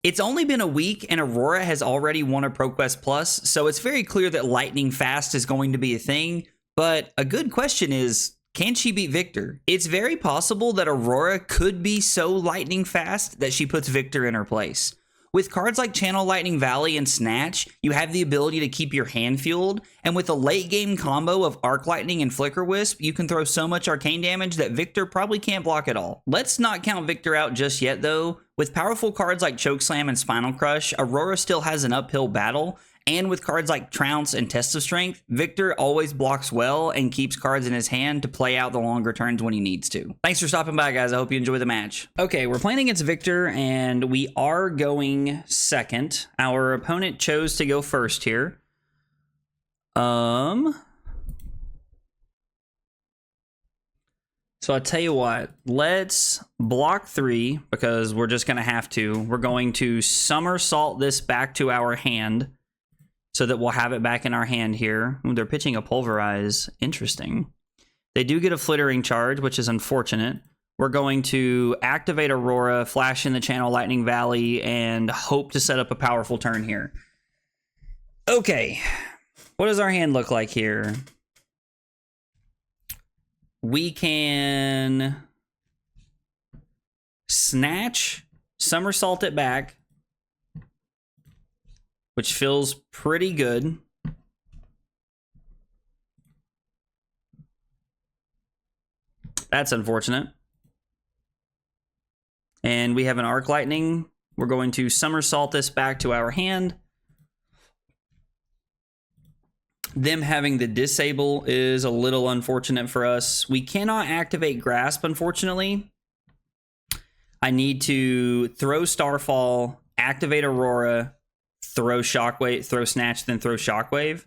It's only been a week and Aurora has already won a ProQuest Plus, so it's very clear that lightning fast is going to be a thing. But a good question is, can she beat Victor? It's very possible that Aurora could be so lightning fast that she puts Victor in her place. With cards like Channel Lightning Valley and Snatch, you have the ability to keep your hand fueled, and with a late game combo of Arc Lightning and Flicker Wisp, you can throw so much arcane damage that Victor probably can't block at all. Let's not count Victor out just yet though. With powerful cards like Chokeslam and Spinal Crush, Aurora still has an uphill battle, and with cards like Trounce and Test of Strength, Victor always blocks well and keeps cards in his hand to play out the longer turns when he needs to. Thanks for stopping by, guys. I hope you enjoy the match. Okay, we're playing against Victor, and we are going second. Our opponent chose to go first here. So I'll tell you what, let's block 3 because we're just going to have to. We're going to somersault this back to our hand so that we'll have it back in our hand here. Ooh, they're pitching a Pulverize. Interesting. They do get a Flittering Charge, which is unfortunate. We're going to activate Aurora, flash in the Channel Lightning Valley, and hope to set up a powerful turn here. Okay, what does our hand look like here? We can Snatch, somersault it back, which feels pretty good. That's unfortunate. And we have an Arc Lightning. We're going to somersault this back to our hand. Them having the disable is a little unfortunate for us. We cannot activate Grasp, unfortunately. I need to throw Starfall, activate Aurora, throw Shockwave, throw Snatch, then throw Shockwave.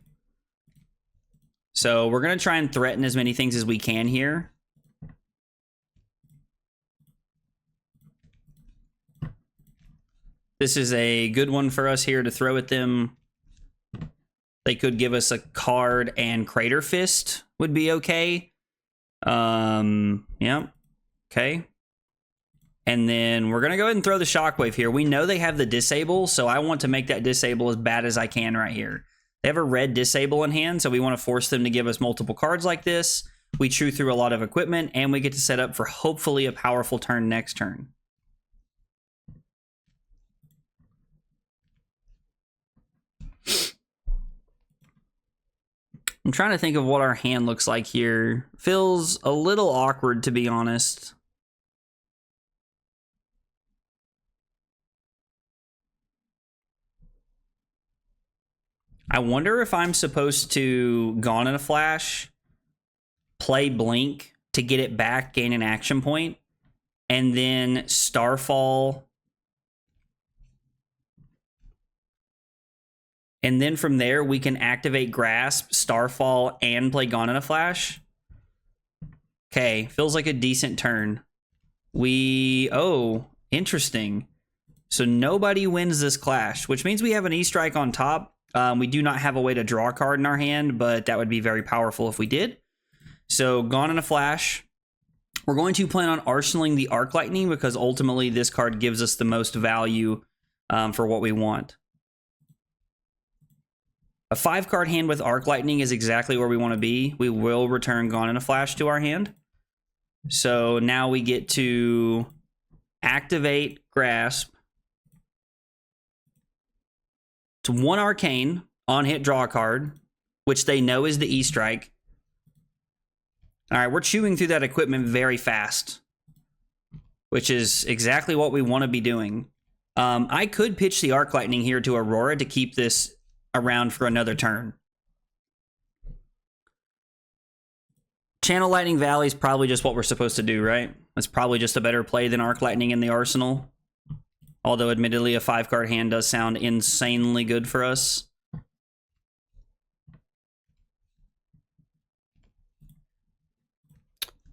So we're going to try and threaten as many things as we can here. This is a good one for us here to throw at them. They could give us a card, and Crater Fist would be okay. Yeah. Okay. And then we're going to go ahead and throw the Shockwave here. We know they have the disable, so I want to make that disable as bad as I can right here. They have a red disable in hand, so we want to force them to give us multiple cards like this. We chew through a lot of equipment, and we get to set up for hopefully a powerful turn next turn. I'm trying to think of what our hand looks like here. Feels a little awkward, to be honest. I wonder if I'm supposed to Gone in a Flash, play Blink to get it back, gain an action point, and then Starfall. And then from there, we can activate Grasp, Starfall, and play Gone in a Flash. Okay, feels like a decent turn. Oh, interesting. So nobody wins this clash, which means we have an E-Strike on top. We do not have a way to draw a card in our hand, but that would be very powerful if we did. So Gone in a Flash. We're going to plan on arsenaling the Arc Lightning because ultimately this card gives us the most value for what we want. A 5-card hand with Arc Lightning is exactly where we want to be. We will return Gone in a Flash to our hand. So now we get to activate Grasp. It's 1 Arcane, on hit draw a card, which they know is the E-Strike. All right, we're chewing through that equipment very fast, which is exactly what we want to be doing. I could pitch the Arc Lightning here to Aurora to keep this around for another turn. Channel Lightning Valley is probably just what we're supposed to do, right? It's probably just a better play than Arc Lightning in the arsenal. Although, admittedly, a 5-card hand does sound insanely good for us.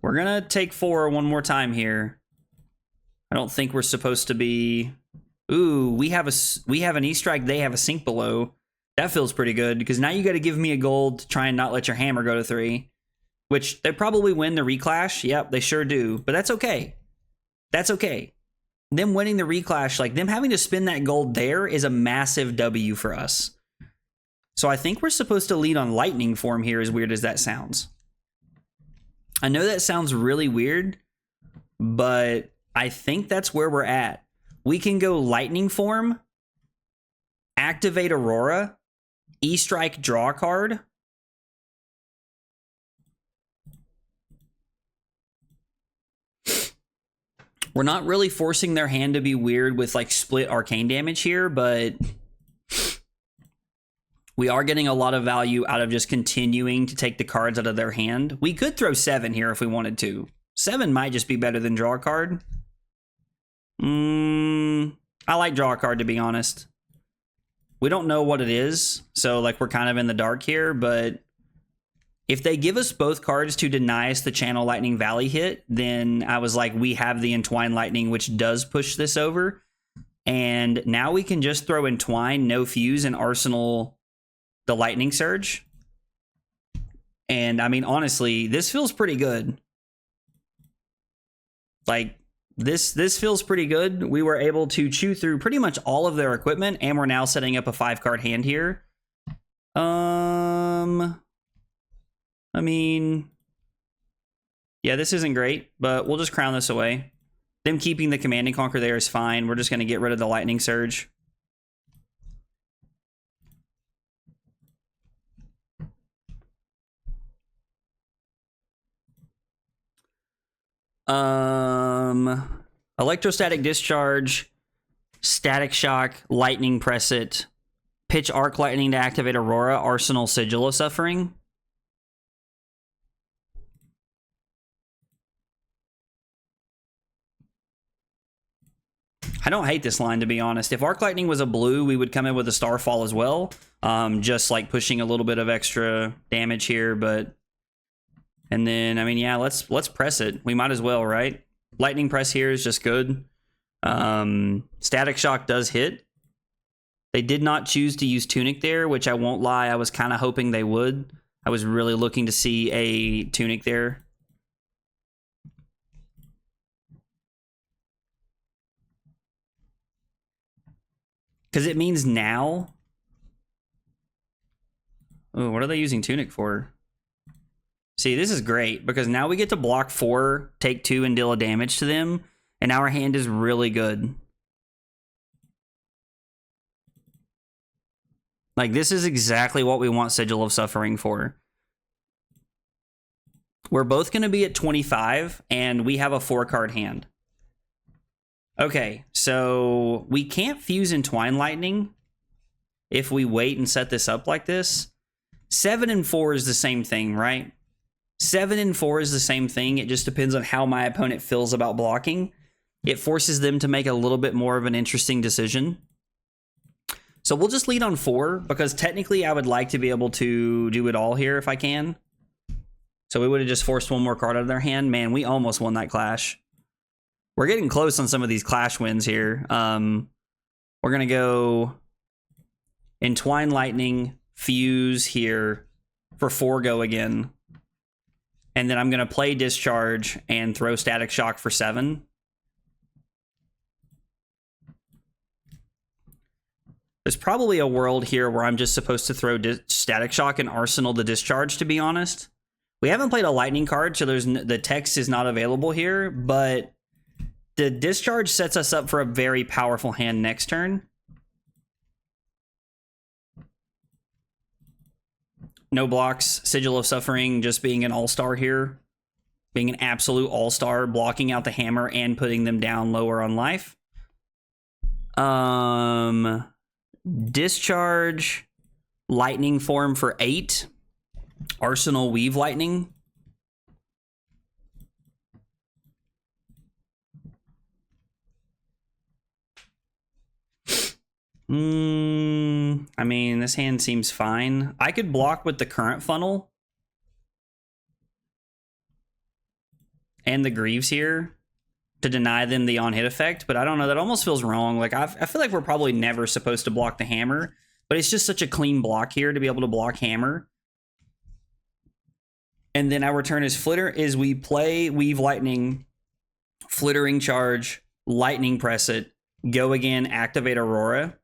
We're gonna take 4 one more time here. I don't think we're supposed to be... Ooh, we have an E-Strike, they have a Sink Below. That feels pretty good, because now you got to give me a gold to try and not let your hammer go to 3. Which, they probably win the reclash. Yep, they sure do. But that's okay. That's okay. them winning the reclash, like them having to spend that gold there is a massive W for us. So I think we're supposed to lead on lightning form here, as weird as that sounds. I know that sounds really weird, but I think that's where we're at. We can go lightning form, activate Aurora, E-Strike, draw a card. We're not really forcing their hand to be weird with like split arcane damage here, but we are getting a lot of value out of just continuing to take the cards out of their hand. We could throw 7 here if we wanted to. 7 might just be better than draw a card. I like draw a card, to be honest. We don't know what it is, so like we're kind of in the dark here, but if they give us both cards to deny us the Channel Lightning Valley hit, then I was like, we have the Entwine Lightning, which does push this over. And now we can just throw Entwine, no Fuse, and Arsenal the Lightning Surge. And I mean, honestly, this feels pretty good. Like, this feels pretty good. We were able to chew through pretty much all of their equipment, and we're now setting up a 5-card hand here. I mean, yeah, this isn't great, but we'll just crown this away. Them keeping the Command and Conquer there is fine. We're just going to get rid of the Lightning Surge. Electrostatic Discharge, Static Shock, Lightning Press It, pitch Arc Lightning to activate Aurora, Arsenal, Sigil of Suffering. I don't hate this line, to be honest. If Arc Lightning was a blue, we would come in with a Starfall as well. Just like pushing a little bit of extra damage here, but... And then, I mean, yeah, let's press it. We might as well, right? Lightning Press here is just good. Static Shock does hit. They did not choose to use Tunic there, which I won't lie, I was kind of hoping they would. I was really looking to see a Tunic there. Because it means now... Oh, what are they using Tunic for? See, this is great, because now we get to block 4, take 2, and deal a damage to them, and our hand is really good. Like, this is exactly what we want Sigil of Suffering for. We're both going to be at 25, and we have a 4-card hand. Okay, so we can't fuse Entwine Lightning if we wait and set this up like this. 7 and 4 is the same thing, right? 7 and 4 is the same thing. It just depends on how my opponent feels about blocking. It forces them to make a little bit more of an interesting decision. So we'll just lead on 4, because technically I would like to be able to do it all here if I can. So we would have just forced one more card out of their hand. Man, we almost won that clash. We're getting close on some of these clash wins here. We're going to go Entwine Lightning, Fuse here for 4 go again. And then I'm going to play Discharge and throw Static Shock for 7. There's probably a world here where I'm just supposed to throw Static Shock and Arsenal the Discharge, to be honest. We haven't played a Lightning card, so the text is not available here, but the Discharge sets us up for a very powerful hand next turn. No blocks, Sigil of Suffering just being an all-star here. Being an absolute all-star, blocking out the hammer and putting them down lower on life. Discharge, Lightning form for 8. Arsenal Weave Lightning. I mean, this hand seems fine. I could block with the current funnel. And the Greaves here to deny them the on-hit effect, but I don't know, that almost feels wrong. Like, I feel like we're probably never supposed to block the hammer, but it's just such a clean block here to be able to block hammer. And then our turn is we play Weave Lightning, Flittering Charge, lightning press it, go again, activate Aurora.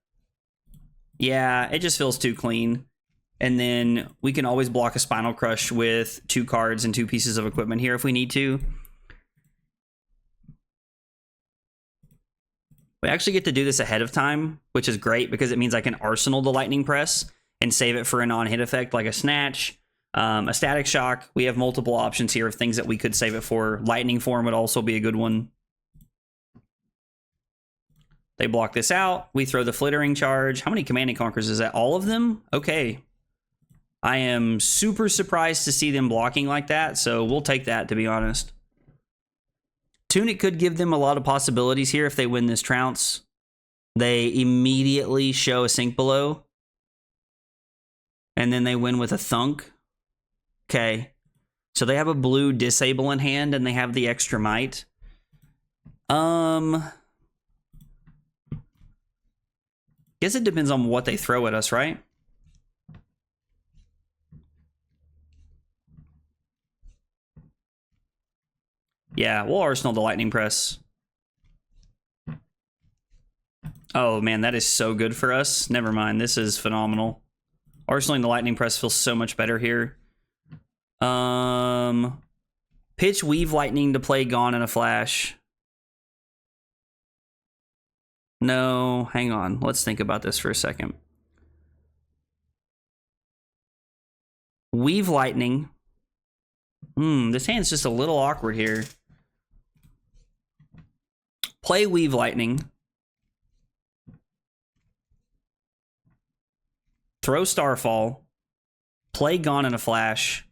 Yeah, it just feels too clean. And then we can always block a Spinal Crush with 2 cards and 2 pieces of equipment here if we need to. We actually get to do this ahead of time, which is great because it means I can arsenal the Lightning Press and save it for a non-hit effect like a Snatch, a Static Shock. We have multiple options here of things that we could save it for. Lightning Form would also be a good one. They block this out. We throw the Flittering Charge. How many Command and Conquers is that? All of them? Okay. I am super surprised to see them blocking like that, so we'll take that, to be honest. Tunic could give them a lot of possibilities here if they win this trounce. They immediately show a Sink Below. And then they win with a Thunk. Okay. So they have a blue Disable in hand, and they have the extra Might. Guess it depends on what they throw at us, right? Yeah, we'll arsenal the Lightning Press. Oh man, that is so good for us. Never mind, this is phenomenal. Arsenaling the Lightning Press feels so much better here. Pitch Weave Lightning to play Gone in a Flash. No, hang on. Let's think about this for a second. Weave Lightning. This hand's just a little awkward here. Play Weave Lightning. Throw Starfall. Play Gone in a Flash.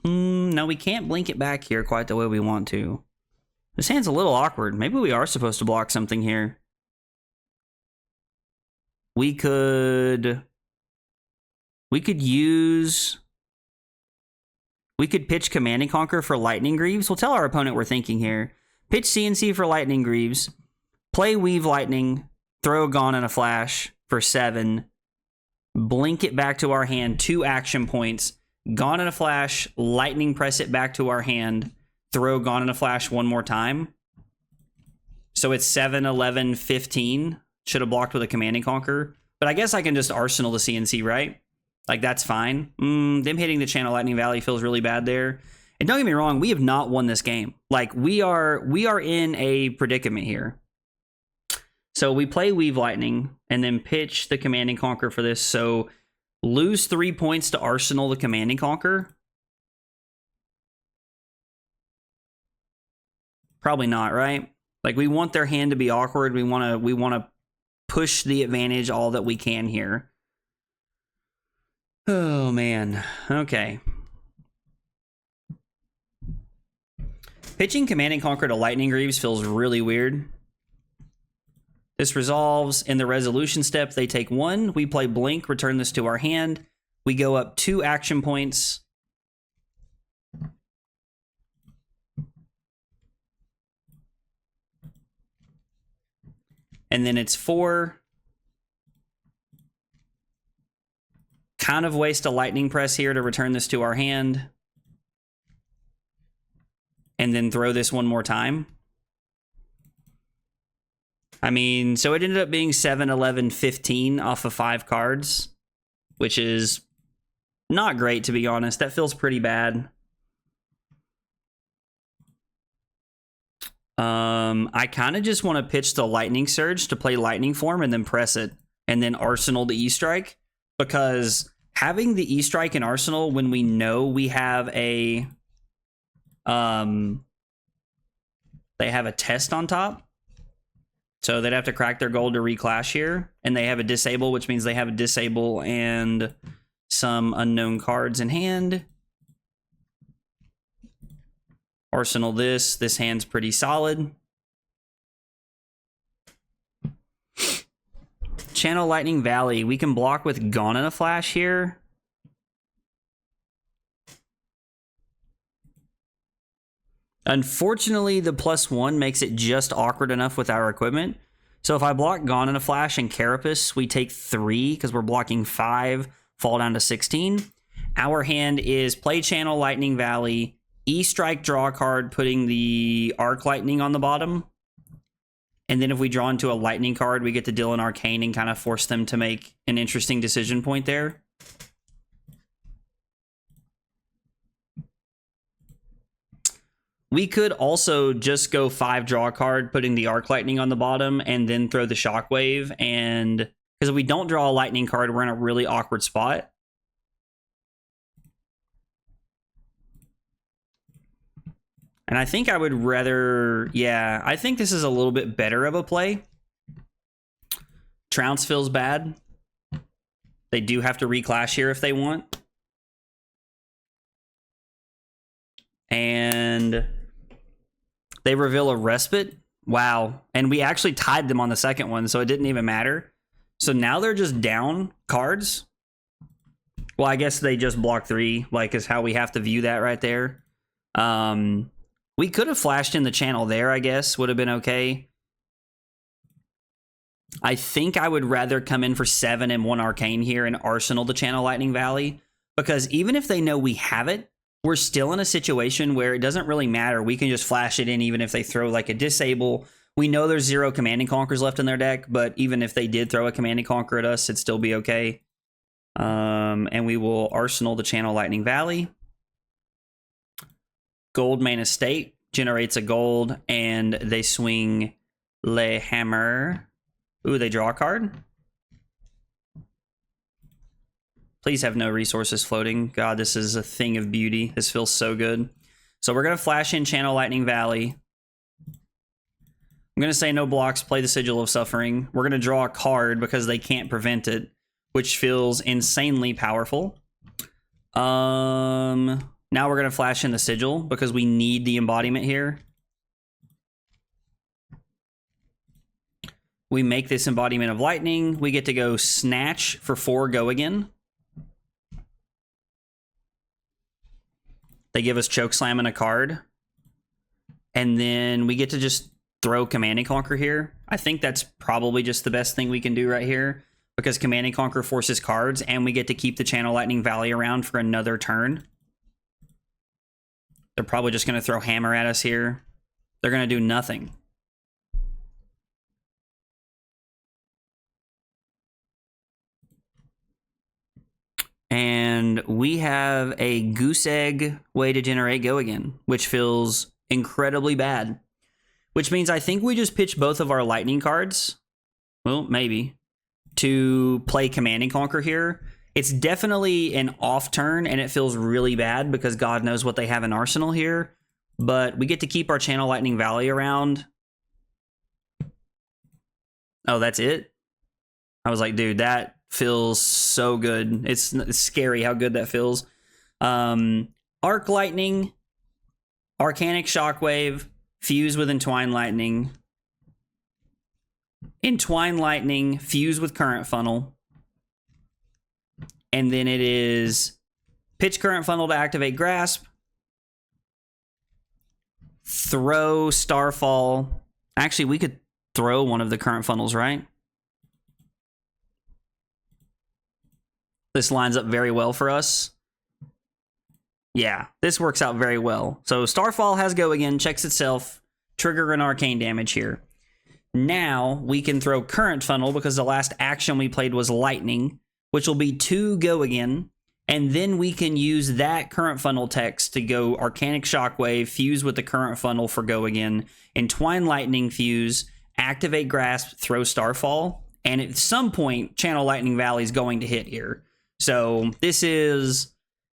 No, we can't blink it back here quite the way we want to. This hand's a little awkward. Maybe we are supposed to block something here. We could use... We could pitch Command and Conquer for Lightning Greaves. We'll tell our opponent we're thinking here. Pitch CNC for Lightning Greaves. Play Weave Lightning. Throw Gone in a Flash for 7. Blink it back to our hand. 2 action points. Gone in a Flash. Lightning Press it back to our hand. Throw Gone in a Flash one more time. So it's 7, 11, 15. Should have blocked with a Command and Conquer. But I guess I can just arsenal the CNC, right? Like, that's fine. Them hitting the Channel Lightning Valley feels really bad there. And don't get me wrong, we have not won this game. Like, we are in a predicament here. So we play Weave Lightning and then pitch the Command and Conquer for this. So lose 3 points to arsenal the Command and Conquer. Probably not, right? Like, we want their hand to be awkward. We want to push the advantage all that we can here. Oh, man. Okay. Pitching Command and Conquer to Lightning Greaves feels really weird. This resolves. In the resolution step, they take 1. We play Blink, return this to our hand. We go up 2 action points. And then it's 4. Kind of waste a Lightning Press here to return this to our hand. And then throw this one more time. I mean, so it ended up being 7, 11, 15 off of 5 cards. Which is not great, to be honest. That feels pretty bad. I kind of just want to pitch the Lightning Surge to play Lightning Form and then press it. And then arsenal the E-Strike. Because having the E-Strike in Arsenal when we know we have a... they have a test on top. So they'd have to crack their gold to reclash here. And they have a Disable, which means they have a Disable and some unknown cards in hand. Arsenal this. This hand's pretty solid. Channel Lightning Valley. We can block with Gone in a Flash here. Unfortunately, the +1 makes it just awkward enough with our equipment. So if I block Gone in a Flash and Carapace, we take 3 because we're blocking 5, fall down to 16. Our hand is play Channel Lightning Valley, E-Strike, draw a card, putting the Arc Lightning on the bottom. And then if we draw into a Lightning card, we get to deal an Arcane and kind of force them to make an interesting decision point there. We could also just go 5 draw a card, putting the Arc Lightning on the bottom, and then throw the Shockwave. And because if we don't draw a Lightning card, we're in a really awkward spot. And I think I would rather, yeah, I think this is a little bit better of a play. Trounce feels bad. They do have to reclash here if they want. And they reveal a Respite. Wow. And we actually tied them on the second one, so it didn't even matter. So now they're just down cards. Well, I guess they just block 3, like, is how we have to view that right there. We could have flashed in the channel there, I guess. Would have been okay. I think I would rather come in for 7 and 1 Arcane here and arsenal the Channel Lightning Valley. Because even if they know we have it, we're still in a situation where it doesn't really matter. We can just flash it in even if they throw like a Disable. We know there's 0 Command and Conquers left in their deck, but even if they did throw a Command and Conquer at us, it'd still be okay. And we will arsenal the Channel Lightning Valley. Gold main estate generates a gold, and they swing Le Hammer. Ooh, they draw a card. Please have no resources floating. God, this is a thing of beauty. This feels so good. So we're going to flash in Channel Lightning Valley. I'm going to say no blocks, play the Sigil of Suffering. We're going to draw a card because they can't prevent it, which feels insanely powerful. Now we're going to flash in the Sigil because we need the embodiment here. We make this embodiment of lightning. We get to go Snatch for 4, go again. They give us Chokeslam and a card. And then we get to just throw Command and Conquer here. I think that's probably just the best thing we can do right here, because Command and Conquer forces cards, and we get to keep the Channel Lightning Valley around for another turn. They're probably just going to throw Hammer at us here. They're going to do nothing. And we have a Goose Egg way to generate go again, which feels incredibly bad. Which means I think we just pitch both of our Lightning cards. Well, maybe. To play Command and Conquer here. It's definitely an off turn, and it feels really bad because God knows what they have in Arsenal here. But we get to keep our Channel Lightning Valley around. Oh, that's it? I was like, dude, that feels so good. It's scary how good that feels. Arc Lightning, Arcanic Shockwave, fuse with Entwine Lightning. Entwine Lightning, fuse with Current Funnel. And then it is pitch Current Funnel to activate Grasp. Throw Starfall. Actually, we could throw one of the Current Funnels, right? This lines up very well for us. Yeah, this works out very well. So Starfall has go again, checks itself, trigger an arcane damage here. Now we can throw Current Funnel because the last action we played was Lightning, which will be 2 go again. And then we can use that Current Funnel text to go Arcanic Shockwave, fuse with the Current Funnel for go again, Entwine Lightning, fuse, activate Grasp, throw Starfall. And at some point, Channel Lightning Valley is going to hit here. So this is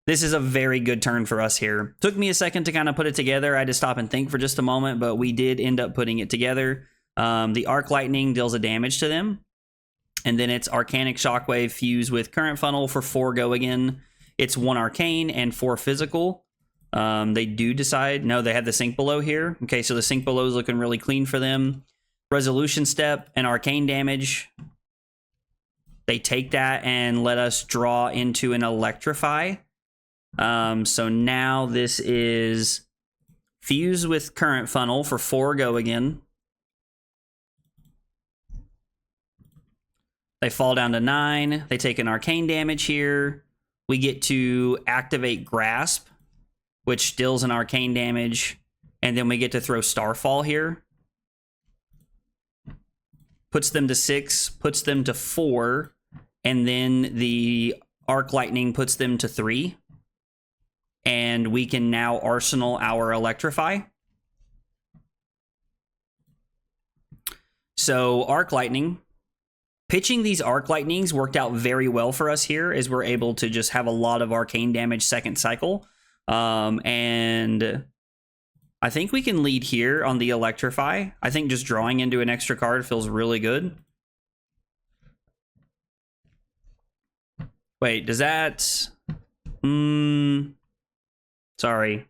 a very good turn for us here. Took me a second to kind of put it together. I had to stop and think for just a moment, but we did end up putting it together. The Arc Lightning deals a damage to them. And then it's Arcanic Shockwave, fuse with Current Funnel for 4 go again. It's 1 Arcane and 4 physical. They do decide, no, they have the Sink Below here. Okay, so the Sink Below is looking really clean for them. Resolution Step and Arcane damage. They take that and let us draw into an Electrify. So now this is fuse with Current Funnel for 4 go again. They fall down to 9. They take an arcane damage here. We get to activate Grasp. which deals an arcane damage. And then we get to throw Starfall here. Puts them to 6, puts them to 4, and then the Arc Lightning puts them to 3. And we can now arsenal our Electrify. So Arc Lightning. Pitching these Arc Lightnings worked out very well for us here, as we're able to just have a lot of arcane damage second cycle. And I think we can lead here on the Electrify. I think just drawing into an extra card feels really good. Wait, does that... Sorry.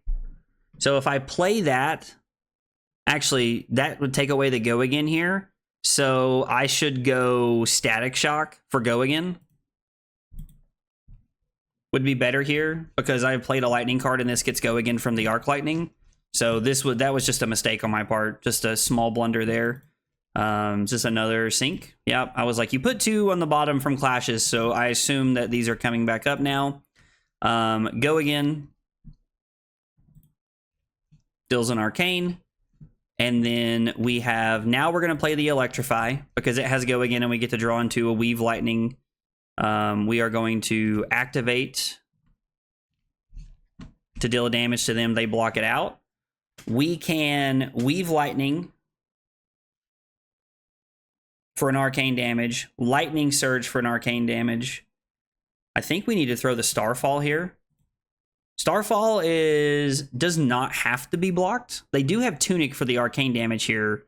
So if I play that... Actually, that would take away the Go Again here. So I should go Static Shock for Go Again. Would be better here, because I played a Lightning card and this gets Go Again from the Arc Lightning. So that was just a mistake on my part. Just a small blunder there. Just another sink. Yep, I was like, you put 2 on the bottom from clashes, so I assume that these are coming back up now. Go Again. Deals an Arcane. And then we have, now we're going to play the Electrify, because it has Go Again and we get to draw into a Weave Lightning. We are going to activate to deal damage to them. They block it out. We can Weave Lightning for an arcane damage. Lightning Surge for an arcane damage. I think we need to throw the Starfall here. Starfall does not have to be blocked. They do have Tunic for the arcane damage here.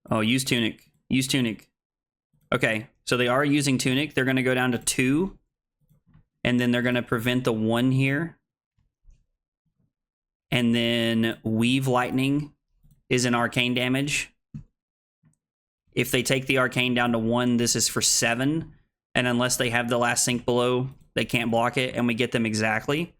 Oh, use Tunic. Use Tunic. Okay, so they are using Tunic. They're going to go down to 2. And then they're going to prevent the 1 here. And then Weave Lightning is an arcane damage. If they take the arcane down to 1, this is for 7. And unless they have the last sink below, they can't block it, and we get them exactly.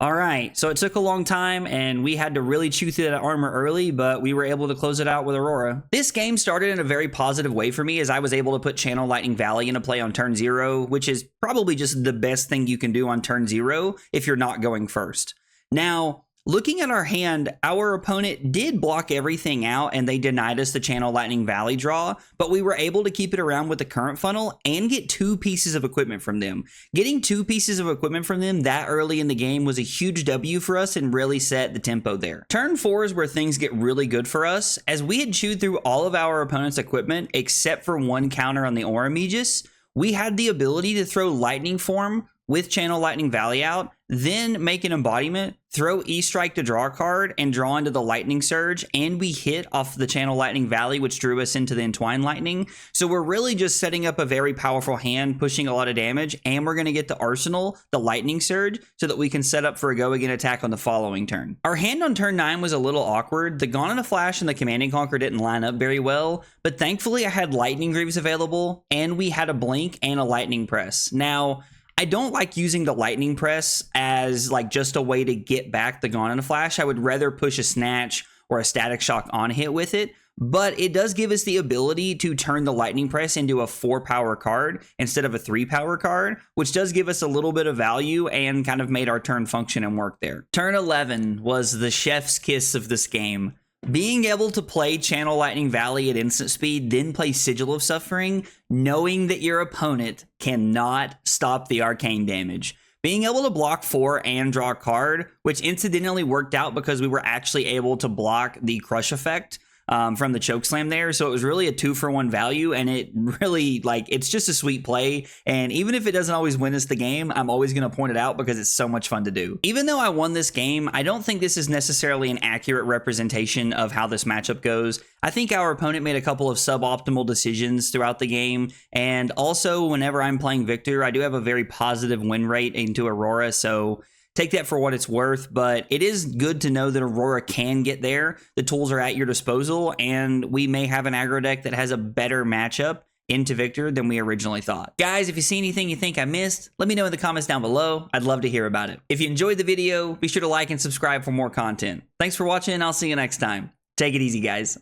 All right, so it took a long time, and we had to really chew through that armor early, but we were able to close it out with Aurora. This game started in a very positive way for me, as I was able to put Channel Lightning Valley into play on turn 0, which is probably just the best thing you can do on turn 0 if you're not going first. Now, looking at our hand, our opponent did block everything out and they denied us the Channel Lightning Valley draw, but we were able to keep it around with the current funnel and get 2 pieces of equipment from them. Getting 2 pieces of equipment from them that early in the game was a huge W for us and really set the tempo there. Turn 4 is where things get really good for us, as we had chewed through all of our opponent's equipment except for 1 counter on the Aura Magus. We had the ability to throw Lightning Form with Channel Lightning Valley out, then make an embodiment, throw E-Strike to draw a card, and draw into the Lightning Surge, and we hit off the Channel Lightning Valley, which drew us into the Entwine Lightning. So we're really just setting up a very powerful hand, pushing a lot of damage, and we're going to get the Arsenal, the Lightning Surge, so that we can set up for a Go Again attack on the following turn. Our hand on turn 9 was a little awkward. The Gone in a Flash and the Command and Conquer didn't line up very well, but thankfully I had Lightning Greaves available, and we had a Blink and a Lightning Press. Now, I don't like using the Lightning Press as like just a way to get back the Gone in a Flash. I would rather push a Snatch or a Static Shock on hit with it, but it does give us the ability to turn the Lightning Press into a 4-power card instead of a 3-power card, which does give us a little bit of value and kind of made our turn function and work there. Turn 11 was the chef's kiss of this game. Being able to play Channel Lightning Valley at instant speed, then play Sigil of Suffering, knowing that your opponent cannot stop the arcane damage. Being able to block 4 and draw a card, which incidentally worked out because we were actually able to block the Crush effect from the Chokeslam there. So it was really a 2-for-1 value, and it really, like, it's just a sweet play. And even if it doesn't always win us the game, I'm always going to point it out because it's so much fun to do. Even though I won this game, I don't think this is necessarily an accurate representation of how this matchup goes. I think our opponent made a couple of suboptimal decisions throughout the game. And also, whenever I'm playing Victor, I do have a very positive win rate into Aurora, so take that for what it's worth, but it is good to know that Aurora can get there. The tools are at your disposal, and we may have an aggro deck that has a better matchup into Victor than we originally thought. Guys, if you see anything you think I missed, let me know in the comments down below. I'd love to hear about it. If you enjoyed the video, be sure to like and subscribe for more content. Thanks for watching, and I'll see you next time. Take it easy, guys.